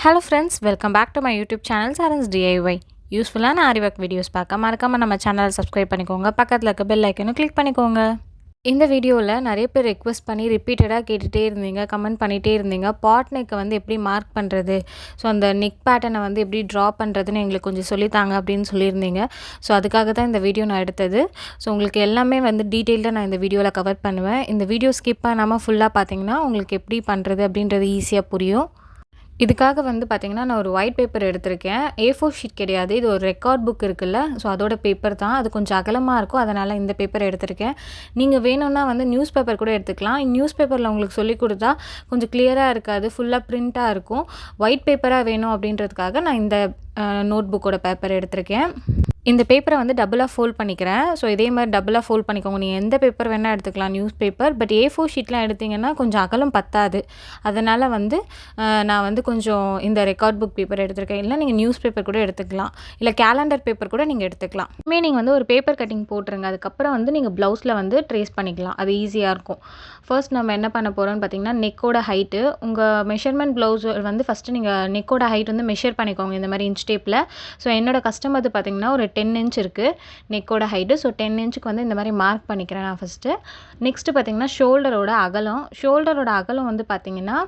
Hello friends, welcome back to my YouTube channel Saran's DIY. யூஸ்ஃபுல்லான Aariwork videos பார்க்க மறக்காமல் நம்ம சேனலை சப்ஸ்கிரைப் பண்ணிக்கோங்க. பக்கத்தில் இருக்க பெல் ஐக்கனும் கிளிக் பண்ணிக்கோங்க. இந்த வீடியோவில் நிறைய பேர் ரெக்வஸ்ட் பண்ணி ரிப்பீட்டடாக கேட்டுகிட்டே இருந்தீங்க, கமெண்ட் பண்ணிகிட்டே இருந்தீங்க. பாட் நெக்கை வந்து எப்படி மார்க் பண்ணுறது, ஸோ அந்த நெக் பேட்டர்னை வந்து எப்படி ட்ரா பண்ணுறதுன்னு எங்களுக்கு கொஞ்சம் சொல்லித்தாங்க அப்படின்னு சொல்லியிருந்தீங்க. ஸோ அதுக்காக தான் இந்த வீடியோ நான் எடுத்தது. ஸோ உங்களுக்கு எல்லாமே வந்து டீட்டெயில்டாக நான் இந்த வீடியோவில் கவர் பண்ணுவேன். இந்த வீடியோ ஸ்கிப் பண்ணாமல் ஃபுல்லாக பார்த்தீங்கன்னா உங்களுக்கு எப்படி பண்ணுறது அப்படின்றது ஈஸியாக புரியும். இதுக்காக வந்து பார்த்திங்கன்னா நான் ஒரு ஒயிட் பேப்பர் எடுத்திருக்கேன். A4 ஷீட் கிடையாது, இது ஒரு ரெக்கார்ட் புக் இருக்குல்ல, ஸோ அதோட பேப்பர் தான். அது கொஞ்சம் அகலமாக இருக்கும், அதனால் இந்த பேப்பர் எடுத்திருக்கேன். நீங்கள் வேணும்னா வந்து நியூஸ் பேப்பர் கூட எடுத்துக்கலாம். நியூஸ் பேப்பரில் உங்களுக்கு சொல்லிக் கொடுத்தா கொஞ்சம் கிளியராக இருக்காது, ஃபுல்லாக பிரிண்ட்டாக இருக்கும். ஒயிட் பேப்பராக வேணும் அப்படின்றதுக்காக நான் இந்த நோட் புக்கோட பேப்பர் எடுத்திருக்கேன். இந்த பேப்பரை வந்து டபுளாக ஃபோல்ட் பண்ணிக்கிறேன். ஸோ இதே மாதிரி டபுளாக ஃபோல்ட் பண்ணிக்கோங்க. நீங்கள் எந்த பேப்பர் வேணால் எடுத்துக்கலாம், நியூஸ் பேப்பர். பட் A4 ஷீட்லாம் எடுத்திங்கன்னா கொஞ்சம் அகலம் பத்தாது. அதனால் வந்து நான் வந்து கொஞ்சம் இந்த ரெக்கார்ட் புக் பேப்பர் எடுத்திருக்கேன். இல்லை நீங்கள் நியூஸ் பேப்பர் கூட எடுத்துக்கலாம், இல்லை கேலண்டர் பேப்பர் கூட நீங்கள் எடுத்துக்கலாம். நீங்கள் வந்து ஒரு பேப்பர் கட்டிங் போட்டுருங்க. அதுக்கப்புறம் வந்து நீங்கள் ப்ளவுஸில் வந்து ட்ரேஸ் பண்ணிக்கலாம், அது ஈஸியாக இருக்கும். ஃபர்ஸ்ட் நம்ம என்ன பண்ண போகிறோம்னு பார்த்தீங்கன்னா, நெக்கோட ஹைட்டு, உங்கள் மெஷர்மெண்ட் ப்ளவுஸ் வந்து ஃபஸ்ட்டு நீங்கள் நெக்கோட ஹைட் வந்து மெஷர் பண்ணிக்கோங்க இந்த மாதிரி இன்ச் டேப்பில். ஸோ என்னோட கஸ்டம் வந்து பார்த்திங்கன்னா ஒரு 10 இன்ச் இருக்குது நெக்கோட ஹைட்டு. ஸோ 10 இன்ச்சுக்கு வந்து இந்த மாதிரி மார்க் பண்ணிக்கிறேன் நான் ஃபஸ்ட்டு. நெக்ஸ்ட்டு பார்த்திங்கன்னா ஷோல்டரோட அகலம் வந்து பார்த்திங்கன்னா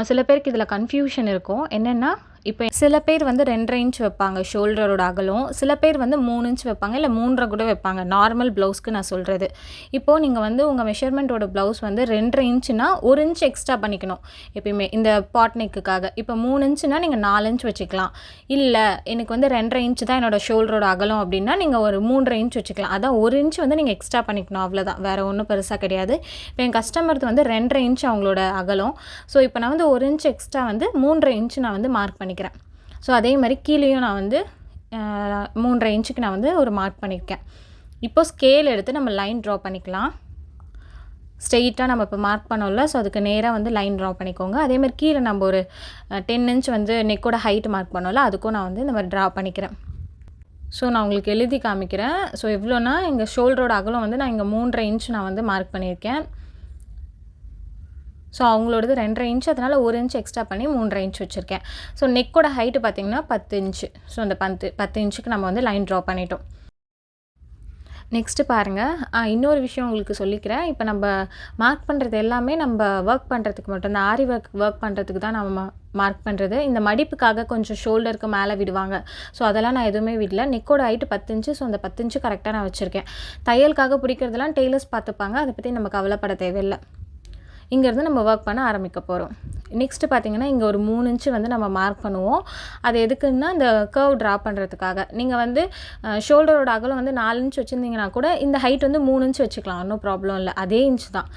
சில பேருக்கு இதில் கன்ஃபியூஷன் இருக்கும். என்னென்னா, இப்போ சில பேர் வந்து 2.5 இன்ச் வைப்பாங்க ஷோல்டரோட அகலம், சில பேர் வந்து 3 இன்ச் வைப்பாங்க, இல்லை 3.5 கூட வைப்பாங்க. நார்மல் ப்ளவுஸ்க்கு நான் சொல்கிறது. இப்போது நீங்கள் வந்து உங்கள் மெஷர்மெண்ட்டோட ப்ளவுஸ் வந்து 2.5 இன்ச்சுனா 1 இன்ச் எக்ஸ்ட்ரா பண்ணிக்கணும் எப்பயுமே இந்த பாட் நெக்குக்காக. இப்போ 3 இன்ச்சுனா நீங்கள் 4 இன்ச் வச்சுக்கலாம். இல்லை எனக்கு வந்து 2.5 இன்ச் தான் என்னோடய ஷோல்டரோட அகலம் அப்படின்னா நீங்கள் ஒரு 3.5 இன்ச் வச்சுக்கலாம். அதான் 1 இன்ச் வந்து நீங்கள் எக்ஸ்ட்ரா பண்ணிக்கணும், அவ்வளோதான், வேறு ஒன்றும் பெருசாக கிடையாது. இப்போ என் கஸ்டமருக்கு வந்து 2.5 இன்ச் அவங்களோட அகலம். ஸோ இப்போ நான் வந்து 1 இன்ச் எக்ஸ்ட்ரா வந்து 3.5 இன்ச் நான் வந்து மார்க் பண்ணிக்கிறேன். ஸோ அதே மாதிரி கீழேயும் நான் வந்து 3.5 இன்ச்சுக்கு நான் வந்து ஒரு மார்க் பண்ணியிருக்கேன். இப்போ ஸ்கேல் எடுத்து நம்ம லைன் ட்ரா பண்ணிக்கலாம். ஸ்ட்ரெயிட்டாக நம்ம இப்போ மார்க் பண்ணோம்ல, ஸோ அதுக்கு நேராக வந்து லைன் ட்ரா பண்ணிக்கோங்க. அதேமாதிரி கீழே நம்ம ஒரு 10 இன்ச் வந்து நெக்கோட ஹைட் மார்க் பண்ணோம்ல, அதுக்கும் நான் வந்து இந்த மாதிரி ட்ரா பண்ணிக்கிறேன். ஸோ நான் உங்களுக்கு எழுதி காமிக்கிறேன். ஸோ எவ்வளோனா, எங்கள் ஷோல்டரோட அகலம் வந்து நான் இங்கே 3.5 இன்ச் நான் வந்து மார்க் பண்ணியிருக்கேன். ஸோ அவங்களோடது 2.5 இன்ச், அதனால் 1 இன்ச் எக்ஸ்ட்ரா பண்ணி 3.5 இன்ச் வச்சுருக்கேன். ஸோ நெக்கோட ஹைட்டு பார்த்திங்கன்னா 10 இன்ச்சு. ஸோ அந்த 10 இன்ச்சுக்கு நம்ம வந்து லைன் ட்ரா பண்ணிட்டோம். நெக்ஸ்ட்டு பாருங்கள், இன்னொரு விஷயம் உங்களுக்கு சொல்லிக்கிறேன். இப்போ நம்ம மார்க் பண்ணுறது எல்லாமே நம்ம ஒர்க் பண்ணுறதுக்கு மட்டும், இந்த ஆரி ஒர்க் பண்ணுறதுக்கு தான் நம்ம மார்க் பண்ணுறது. இந்த மடிப்புக்காக கொஞ்சம் ஷோல்டருக்கு மேலே விடுவாங்க. ஸோ அதெல்லாம் நான் எதுவுமே விடல. நெக்கோட ஹைட்டு 10 இன்ச்சு. ஸோ அந்த 10 இன்ச்சு கரெக்டாக நான் வச்சுருக்கேன். தையலுக்காக பிடிக்கிறதுலாம் டெய்லர்ஸ் பார்த்துப்பாங்க, அதை பற்றி நம்ம கவலைப்பட தேவையில்லை. இங்கேருந்து நம்ம ஒர்க் பண்ண ஆரம்பிக்க போகிறோம். நெக்ஸ்ட்டு பார்த்திங்கன்னா, இங்கே ஒரு 3 இன்ச்சு வந்து நம்ம மார்க் பண்ணுவோம். அது எதுக்குன்னா, இந்த கர்வ் ட்ரா பண்ணுறதுக்காக. நீங்கள் வந்து ஷோல்டரோட அகலம் வந்து 4 இன்ச் வச்சுருந்தீங்கன்னா கூட இந்த ஹைட் வந்து 3 இன்ச் வச்சுக்கலாம், ஒன்றும் ப்ராப்ளம் இல்லை. அதே இன்ச் தான்.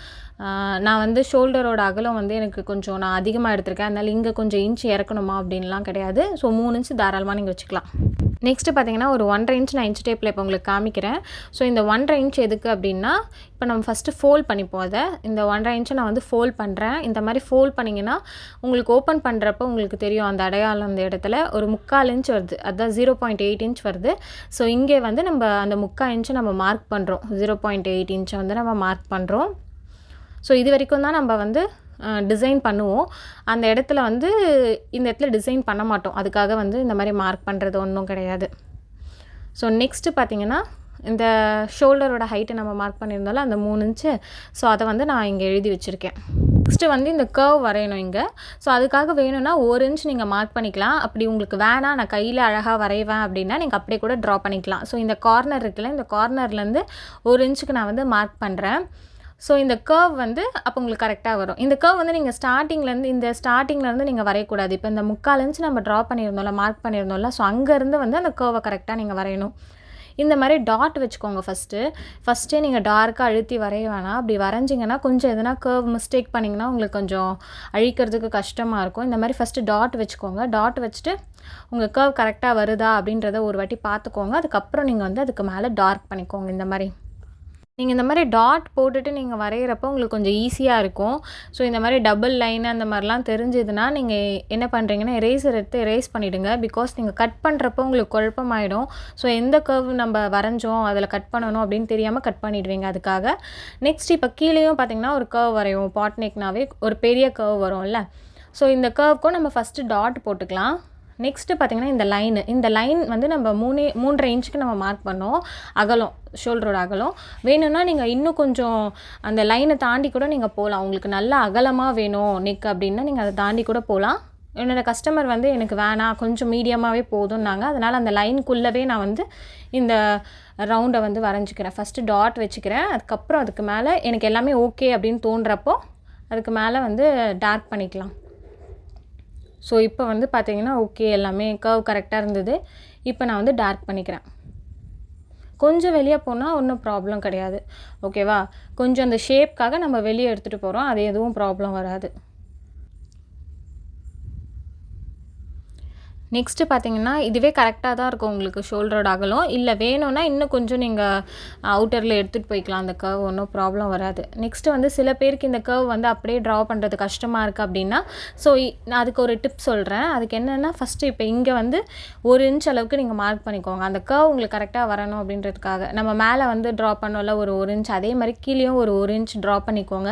நான் வந்து ஷோல்டரோட அகலம் வந்து எனக்கு கொஞ்சம் நான் அதிகமாக எடுத்திருக்கேன், அதனால் இங்கே கொஞ்சம் இன்ச் இறக்கணுமா அப்படின்லாம் கிடையாது. ஸோ 3 இன்ச் தாராளமாக நீங்கள் வச்சுக்கலாம். நெக்ஸ்ட்டு பார்த்திங்கன்னா, ஒரு 1.5 இன்ச் நான் இன்ச் டேப்பில் இப்போ உங்களுக்கு காமிக்கிறேன். ஸோ இந்த 1.5 இன்ச் எதுக்கு அப்படின்னா, இப்போ நம்ம ஃபஸ்ட்டு ஃபோல்ட் பண்ணிப்போம். அதை இந்த 1.5 இன்ச்சை நான் வந்து ஃபோல்ட் பண்ணுறேன். இந்த மாதிரி ஃபோல்ட் பண்ணிங்கன்னா உங்களுக்கு ஓப்பன் பண்ணுறப்போ உங்களுக்கு தெரியும், அந்த அடையாளம் அந்த இடத்துல ஒரு 3/4 இன்ச் வருது, அதுதான் 0.8 இன்ச் வருது. ஸோ இங்கே வந்து நம்ம அந்த 3/4 இன்ச்சை நம்ம மார்க் பண்ணுறோம், 0.8 இன்ச்சை வந்து நம்ம மார்க் பண்ணுறோம். ஸோ இது வரைக்கும் தான் நம்ம வந்து டிசைன் பண்ணுவோம். அந்த இடத்துல வந்து இந்த இடத்துல டிசைன் பண்ண மாட்டோம், அதுக்காக வந்து இந்த மாதிரி மார்க் பண்ணுறது ஒன்றும் கிடையாது. ஸோ நெக்ஸ்ட்டு பார்த்திங்கன்னா, இந்த ஷோல்டரோட ஹைட்டை நம்ம மார்க் பண்ணியிருந்தாலும் அந்த 3 இன்ச்சு. ஸோ அதை வந்து நான் இங்கே எழுதி வச்சுருக்கேன். நெக்ஸ்ட்டு வந்து இந்த கர்வ் வரையணும் இங்கே. ஸோ அதுக்காக வேணும்னா 1 இன்ச் நீங்கள் மார்க் பண்ணிக்கலாம். அப்படி உங்களுக்கு வேணாம், நான் கையில் அழகாக வரைவேன் அப்படின்னா நீங்கள் அப்படியே கூட ட்ரா பண்ணிக்கலாம். ஸோ இந்த கார்னர் இருக்குல்ல, இந்த கார்னர்லேருந்து 1 இன்ச்சுக்கு நான் வந்து மார்க் பண்ணுறேன். ஸோ இந்த கர்வ் வந்து அப்போ உங்களுக்கு கரெக்டாக வரும். இந்த கர்வ் வந்து நீங்கள் ஸ்டார்டிங்லேருந்து நீங்கள் வரையக்கூடாது. இப்போ இந்த 3/4 இன்ச் நம்ம ட்ரா பண்ணியிருந்தோம்ல, மார்க் பண்ணியிருந்தோம்ல, ஸோ அங்கேருந்து வந்து அந்த கர்வை கரெக்டாக நீங்கள் வரையணும். இந்த மாதிரி டாட் வச்சுக்கோங்க. ஃபஸ்ட்டே நீங்கள் டார்க்காக அழுத்தி வரைய வேணாம். அப்படி வரைஞ்சிங்கன்னா கொஞ்சம் எதனா கர்வ் மிஸ்டேக் பண்ணிங்கன்னா உங்களுக்கு கொஞ்சம் அழிக்கிறதுக்கு கஷ்டமாக இருக்கும். இந்த மாதிரி ஃபஸ்ட்டு டாட் வச்சுக்கோங்க. டாட் வச்சுட்டு உங்கள் கர்வ் கரெக்டாக வருதா அப்படின்றத ஒரு வாட்டி பார்த்துக்கோங்க. அதுக்கப்புறம் நீங்கள் வந்து அதுக்கு மேலே டார்க் பண்ணிக்கோங்க. இந்த மாதிரி நீங்கள் இந்த மாதிரி டாட் போட்டுட்டு நீங்கள் வரைகிறப்போ உங்களுக்கு கொஞ்சம் ஈஸியாக இருக்கும். ஸோ இந்த மாதிரி டபுள் லைன் அந்த மாதிரிலாம் தெரிஞ்சதுன்னா நீங்கள் என்ன பண்ணுறீங்கன்னா, எரேசர் எடுத்து எரேஸ் பண்ணிவிடுங்க. பிகாஸ் நீங்கள் கட் பண்ணுறப்போ உங்களுக்கு குழப்பமாயிடும். ஸோ எந்த கர்வ் நம்ம வரைஞ்சோம் அதில் கட் பண்ணணும் அப்படின்னு தெரியாமல் கட் பண்ணிவிடுவீங்க. அதுக்காக நெக்ஸ்ட் இப்போ கீழேயும் பார்த்திங்கன்னா ஒரு கர்வ் வரையும். பாட் நெக்னாவே ஒரு பெரிய கர்வ் வரும்ல, ஸோ இந்த கர்வ்க்கும் நம்ம ஃபஸ்ட்டு டாட் போட்டுக்கலாம். நெக்ஸ்ட்டு பார்த்திங்கன்னா இந்த லைன் வந்து நம்ம 3.5 இன்ச்சுக்கு நம்ம மார்க் பண்ணோம் அகலம், ஷோல்டரோட அகலம். வேணும்னா நீங்கள் இன்னும் கொஞ்சம் அந்த லைனை தாண்டி கூட நீங்கள் போகலாம். உங்களுக்கு நல்லா அகலமாக வேணும் நெக் அப்படின்னா நீங்கள் அதை தாண்டி கூட போகலாம். என்னோடய கஸ்டமர் வந்து எனக்கு வேணாம், கொஞ்சம் மீடியமாகவே போதும்னாங்க. அதனால் அந்த லைனுக்குள்ளவே நான் வந்து இந்த ரவுண்டை வந்து வரைஞ்சிக்கிறேன். ஃபஸ்ட்டு டாட் வச்சுக்கிறேன். அதுக்கப்புறம் அதுக்கு மேலே எனக்கு எல்லாமே ஓகே அப்படின்னு தோன்றப்போ அதுக்கு மேலே வந்து டார்க் பண்ணிக்கலாம். ஸோ இப்போ வந்து பார்த்திங்கன்னா ஓகே, எல்லாமே கர்வ் கரெக்டாக இருந்தது. இப்போ நான் வந்து டார்க் பண்ணிக்கிறேன். கொஞ்சம் வெளியே போனால் ஒன்றும் ப்ராப்ளம் கிடையாது, ஓகேவா? கொஞ்சம் அந்த ஷேப்காக நம்ம வெளியே எடுத்துகிட்டு போகிறோம், அது எதுவும் ப்ராப்ளம் வராது. நெக்ஸ்ட்டு பார்த்திங்கன்னா இதுவே கரெக்டாக தான் இருக்கும் உங்களுக்கு ஷோல்டரோட அகலம். இல்லை வேணும்னா இன்னும் கொஞ்சம் நீங்கள் அவுட்டரில் எடுத்துகிட்டு போய்க்கலாம். அந்த கர்வ் ஒன்றும் ப்ராப்ளம் வராது. நெக்ஸ்ட்டு வந்து சில பேருக்கு இந்த கர்வ் வந்து அப்படியே ட்ரா பண்ணுறது கஷ்டமாக இருக்குது அப்படின்னா, ஸோ நான் அதுக்கு ஒரு டிப் சொல்கிறேன். அதுக்கு என்னென்னா, ஃபஸ்ட்டு இப்போ இங்கே வந்து 1 இன்ச் அளவுக்கு நீங்கள் மார்க் பண்ணிக்கோங்க. அந்த கர்வ் உங்களுக்கு கரெக்டாக வரணும் அப்படின்றதுக்காக. நம்ம மேலே வந்து ட்ரா பண்ணோம்ல ஒரு 1 இன்ச், அதே மாதிரி கீழேயும் ஒரு 1 இன்ச் ட்ரா பண்ணிக்கோங்க.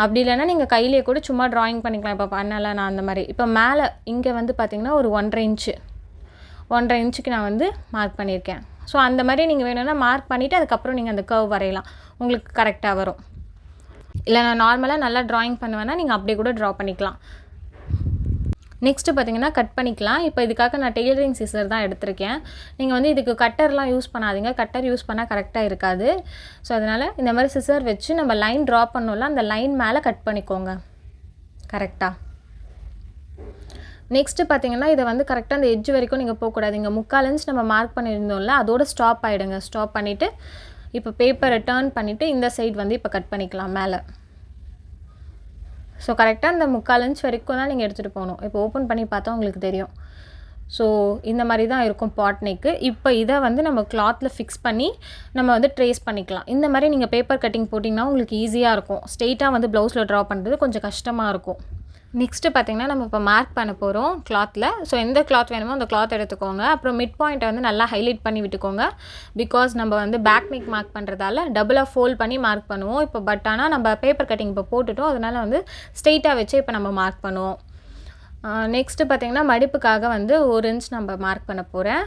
அப்படி இல்லைன்னா நீங்கள் கையிலேயே கூட சும்மா ட்ராயிங் பண்ணிக்கலாம். இப்போ பண்ணலை நான் அந்த மாதிரி. இப்போ மேலே இங்கே வந்து பார்த்திங்கன்னா ஒரு 1.5 இன்ச்சுக்கு நான் வந்து மார்க் பண்ணியிருக்கேன். ஸோ அந்த மாதிரி நீங்கள் வேணும்னா மார்க் பண்ணிவிட்டு அதுக்கப்புறம் நீங்கள் அந்த கர்வ் வரையலாம், உங்களுக்கு கரெக்டாக வரும். இல்லை நான் நார்மலாக நல்லா ட்ராயிங் பண்ணுவேன்னா நீங்கள் அப்படியே கூட ட்ரா பண்ணிக்கலாம். நெக்ஸ்ட்டு பார்த்திங்கன்னா கட் பண்ணிக்கலாம். இப்போ இதுக்காக நான் டெய்லரிங் சிசர் தான் எடுத்திருக்கேன். நீங்கள் வந்து இதுக்கு கட்டர்லாம் யூஸ் பண்ணாதீங்க, கட்டர் யூஸ் பண்ணால் கரெக்டாக இருக்காது. ஸோ அதனால் இந்த மாதிரி சிசர் வச்சு நம்ம லைன் ட்ரா பண்ணோம்ல, அந்த லைன் மேலே கட் பண்ணிக்கோங்க கரெக்டாக. நெக்ஸ்ட்டு பார்த்திங்கன்னா இதை வந்து கரெக்டாக அந்த எட்ஜ் வரைக்கும் நீங்கள் போகக்கூடாது. இங்கே 3/4 இன்ச் நம்ம மார்க் பண்ணியிருந்தோம்ல, அதோட ஸ்டாப் ஆகிடுங்க. ஸ்டாப் பண்ணிவிட்டு இப்போ பேப்பரை டர்ன் பண்ணிவிட்டு இந்த சைடு வந்து இப்போ கட் பண்ணிக்கலாம் மேலே. ஸோ கரெக்டாக இந்த 3/4 இன்ச் வரைக்கும் தான் நீங்கள் எடுத்துகிட்டு போகணும். இப்போ ஓப்பன் பண்ணி பார்த்தா உங்களுக்கு தெரியும். ஸோ இந்த மாதிரி தான் இருக்கும் பாட் நெக்கு. இப்போ இதை வந்து நம்ம கிளாத்தில் ஃபிக்ஸ் பண்ணி நம்ம வந்து ட்ரேஸ் பண்ணிக்கலாம். இந்த மாதிரி நீங்கள் பேப்பர் கட்டிங் போட்டிங்கன்னா உங்களுக்கு ஈஸியாக இருக்கும். ஸ்ட்ரெயிட்டாக வந்து ப்ளவுஸில் ட்ரா பண்ணுறது கொஞ்சம் கஷ்டமாக இருக்கும். நெக்ஸ்ட்டு பார்த்திங்கன்னா நம்ம இப்போ மார்க் பண்ண போகிறோம் கிளாத்தில். ஸோ எந்த கிளாத் வேணுமோ அந்த கிளாத் எடுத்துக்கோங்க. அப்புறம் மிட் பாயிண்ட்டை வந்து நல்லா ஹைலைட் பண்ணி விட்டுக்கோங்க. பிகாஸ் நம்ம வந்து பேக் நெக் மார்க் பண்ணுறதால டபுளாக ஃபோல்ட் பண்ணி மார்க் பண்ணுவோம். இப்போ பட் ஆனால் நம்ம பேப்பர் கட்டிங் இப்போ போட்டுட்டோம், அதனால் வந்து ஸ்ட்ரெயிட்டாக வச்சு இப்போ நம்ம மார்க் பண்ணுவோம். நெக்ஸ்ட்டு பார்த்திங்கன்னா மடிப்புக்காக வந்து 1 இன்ச் நம்ம மார்க் பண்ண போகிறேன்.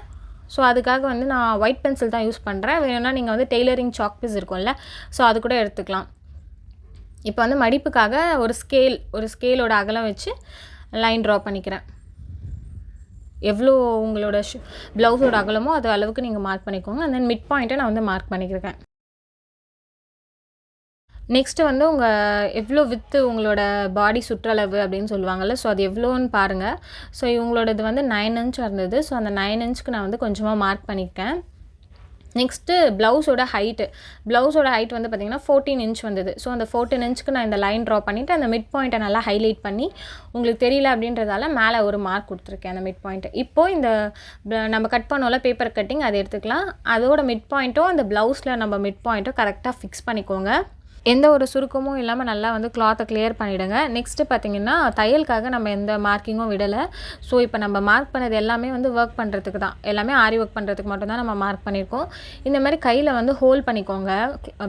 ஸோ அதுக்காக வந்து நான் ஒயிட் பென்சில் தான் யூஸ் பண்ணுறேன். வேணும்னா நீங்கள் வந்து டெய்லரிங் சாக் பீஸ் இருக்கும்ல, ஸோ அது கூட எடுத்துக்கலாம். இப்போ வந்து மடிப்புக்காக ஒரு ஸ்கேலோட அகலம் வச்சு லைன் ட்ரா பண்ணிக்கிறேன். எவ்வளோ உங்களோட ப்ளவுஸோட அகலமோ அது அளவுக்கு நீங்கள் மார்க் பண்ணிக்கோங்க. அந்த மிட் பாயிண்ட்டை நான் வந்து மார்க் பண்ணிக்கிறேன். நெக்ஸ்ட்டு வந்து எவ்வளோ வித்து உங்களோட பாடி சுற்றளவு அப்படின்னு சொல்லுவாங்கள்ல, ஸோ அது எவ்வளோன்னு பாருங்கள். ஸோ இவங்களோடது வந்து 9 இன்ச் இருந்தது. ஸோ அந்த 9 இன்ச்சுக்கு நான் வந்து கொஞ்சமாக மார்க் பண்ணியிருக்கேன். நெக்ஸ்ட்டு ப்ளவுஸோட ஹைட் வந்து பார்த்திங்கன்னா 14 இன்ச் வந்தது. ஸோ அந்த 14 இன்ச்சுக்கு நான் இந்த லைன் ட்ரா பண்ணிவிட்டு அந்த மிட் பாயிண்ட்டை நல்லா ஹைலைட் பண்ணி உங்களுக்கு தெரியல அப்படின்றதால மேலே ஒரு மார்க் கொடுத்துருக்கேன் அந்த மிட் பாயிண்ட்டு. இப்போது இந்த நம்ம கட் பண்ணோம்ல பேப்பர் கட்டிங், அதை எடுத்துக்கலாம். அதோட மிட் பாயிண்ட்டும் அந்த ப்ளவுஸில் நம்ம மிட் பாயிண்ட்டும் கரெக்டாக ஃபிக்ஸ் பண்ணிக்கோங்க. எந்த ஒரு சுருக்கமும் இல்லாமல் நல்லா வந்து கிளாத்தை கிளியர் பண்ணிவிடுங்க. நெக்ஸ்ட்டு பார்த்திங்கன்னா தையலுக்காக நம்ம எந்த மார்க்கிங்கும் விடலை. ஸோ இப்போ நம்ம மார்க் பண்ணது எல்லாமே வந்து ஒர்க் பண்ணுறதுக்கு தான், எல்லாமே ஆரி ஒர்க் பண்ணுறதுக்கு மட்டும்தான் நம்ம மார்க் பண்ணியிருக்கோம். இந்த மாதிரி கையில் வந்து ஹோல்ட் பண்ணிக்கோங்க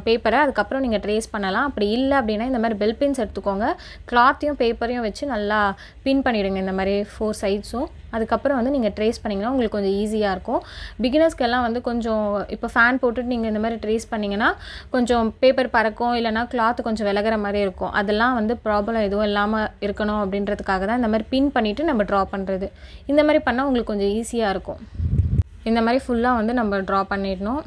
பேப்பரை, அதுக்கப்புறம் நீங்கள் ட்ரேஸ் பண்ணலாம். அப்படி இல்லை அப்படின்னா இந்த மாதிரி பெல் பின்ஸ் எடுத்துக்கோங்க. கிளாத்தையும் பேப்பரையும் வச்சு நல்லா பின் பண்ணிவிடுங்க இந்த மாதிரி 4 சைட்ஸும். அதுக்கப்புறம் வந்து நீங்கள் ட்ரேஸ் பண்ணிங்கன்னா உங்களுக்கு கொஞ்சம் ஈஸியாக இருக்கும். பிகினர்ஸ்க்கெல்லாம் வந்து கொஞ்சம் இப்போ ஃபேன் போட்டுட்டு நீங்கள் இந்த மாதிரி ட்ரேஸ் பண்ணிங்கன்னா கொஞ்சம் பேப்பர் பறக்கும், இல்லைனா கிளாத் கொஞ்சம் விலகிற மாதிரி இருக்கும். அதெல்லாம் வந்து ப்ராப்ளம் எதுவும் இல்லாமல் இருக்கணும் அப்படின்றதுக்காக தான் இந்த மாதிரி பின் பண்ணிவிட்டு நம்ம ட்ரா பண்ணுறது. இந்த மாதிரி பண்ணால் உங்களுக்கு கொஞ்சம் ஈஸியாக இருக்கும். இந்த மாதிரி ஃபுல்லாக வந்து நம்ம ட்ரா பண்ணிடணும்.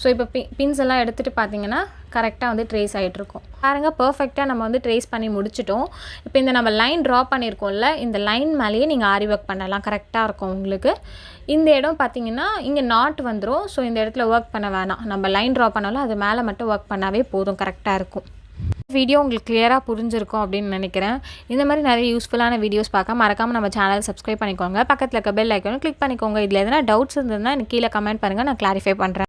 ஸோ இப்போ பின்ஸ் எல்லாம் எடுத்துகிட்டு பார்த்தீங்கன்னா கரெக்டாக வந்து ட்ரேஸ் ஆகிட்ருக்கும். பாருங்கள், பர்ஃபெக்டாக நம்ம வந்து ட்ரேஸ் பண்ணி முடிச்சிட்டோம். இப்போ இந்த நம்ம லைன் ட்ரா பண்ணியிருக்கோம்ல, இந்த லைன் மேலேயே நீங்கள் ஆரி ஒர்க் பண்ணலாம், கரெக்டாக இருக்கும் உங்களுக்கு. இந்த இடம் பார்த்தீங்கன்னா இங்கே நாட் வந்துடும். ஸோ இந்த இடத்துல ஒர்க் பண்ண வேணாம், நம்ம லைன் ட்ரா பண்ணாலும் அது மேலே மட்டும் ஒர்க் பண்ணாவே போதும், கரெக்டாக இருக்கும். வீடியோ உங்களுக்கு கிளியராக புரிஞ்சிருக்கும் அப்படின்னு நினைக்கிறேன். இந்த மாதிரி நிறைய யூஸ்ஃபுல்லான வீடியோஸ் பார்க்க மறக்காமல் நம்ம சேனல் சப்ஸ்கிரைப் பண்ணிக்கோங்க. பக்கத்தில் இருக்க பெல் ஐக்கானும் கிளிக் பண்ணிக்கோங்க. இதில் எதனா டவுட்ஸ் இருந்ததுன்னா எனக்கு கீழே கமெண்ட் பண்ணுங்கள், நான் கிளாரிஃபை பண்ணுறேன்.